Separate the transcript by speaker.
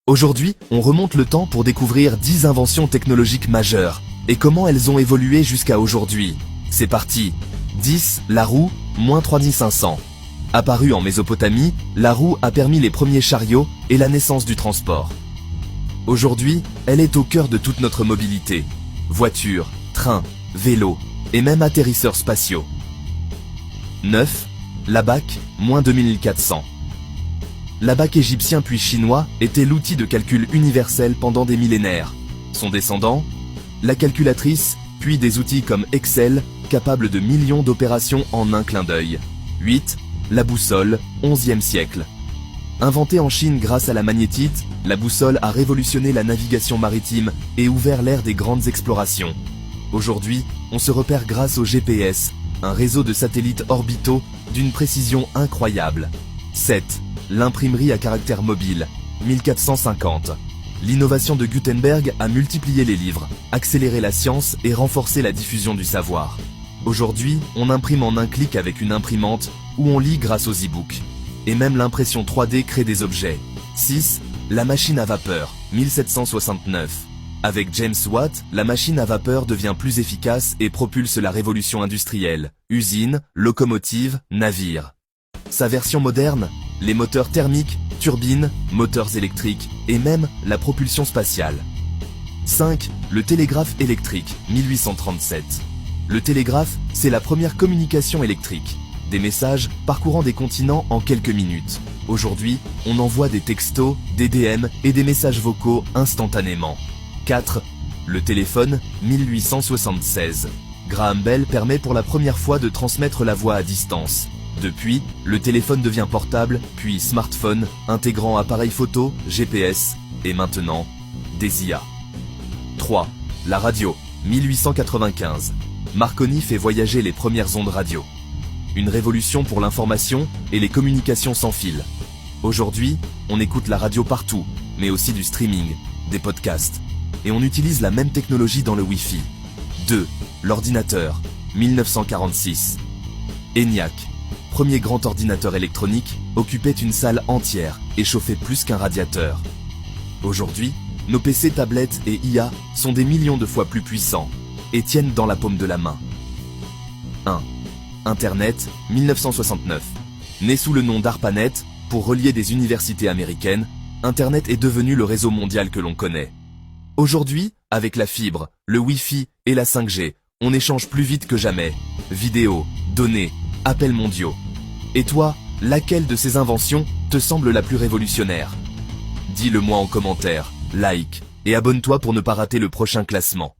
Speaker 1: Aujourd'hui, on remonte le temps pour découvrir 10 inventions technologiques majeures et comment elles ont évolué jusqu'à aujourd'hui. C'est parti. 10. La roue, moins 3500. Apparue en Mésopotamie, la roue a permis les premiers chariots et la naissance du transport. Aujourd'hui, elle est au cœur de toute notre mobilité. Voitures, trains, vélos et même atterrisseurs spatiaux. 9. L'abaque, moins 2400. L'abaque égyptien puis chinois était l'outil de calcul universel pendant des millénaires. Son descendant, la calculatrice, puis des outils comme Excel, capables de millions d'opérations en un clin d'œil. 8. La boussole, 11e siècle. Inventée en Chine grâce à la magnétite, la boussole a révolutionné la navigation maritime et ouvert l'ère des grandes explorations. Aujourd'hui, on se repère grâce au GPS, un réseau de satellites orbitaux d'une précision incroyable. 7. L'imprimerie à caractère mobile, 1450. L'innovation de Gutenberg a multiplié les livres, accéléré la science et renforcé la diffusion du savoir. Aujourd'hui, on imprime en un clic avec une imprimante ou on lit grâce aux e-books. Et même l'impression 3D crée des objets. 6. La machine à vapeur, 1769. Avec James Watt, la machine à vapeur devient plus efficace et propulse la révolution industrielle. Usines, locomotives, navires. Sa version moderne, les moteurs thermiques, turbines, moteurs électriques et même la propulsion spatiale. 5. Le télégraphe électrique, 1837. Le télégraphe, c'est la première communication électrique. Des messages parcourant des continents en quelques minutes. Aujourd'hui, on envoie des textos, des DM et des messages vocaux instantanément. 4. Le téléphone, 1876. Graham Bell permet pour la première fois de transmettre la voix à distance. Depuis, le téléphone devient portable, puis smartphone, intégrant appareil photo, GPS, et maintenant, des IA. 3. La radio, 1895. Marconi fait voyager les premières ondes radio. Une révolution pour l'information et les communications sans fil. Aujourd'hui, on écoute la radio partout, mais aussi du streaming, des podcasts. Et on utilise la même technologie dans le Wi-Fi. 2. L'ordinateur, 1946. ENIAC, premier grand ordinateur électronique, occupait une salle entière et chauffait plus qu'un radiateur. Aujourd'hui, nos PC, tablettes et IA sont des millions de fois plus puissants et tiennent dans la paume de la main. 1. Internet, 1969. Né sous le nom d'ARPANET, pour relier des universités américaines, Internet est devenu le réseau mondial que l'on connaît. Aujourd'hui, avec la fibre, le Wi-Fi et la 5G, on échange plus vite que jamais. Vidéos, données, appels mondiaux. Et toi, laquelle de ces inventions te semble la plus révolutionnaire? Dis-le moi en commentaire, like et abonne-toi pour ne pas rater le prochain classement.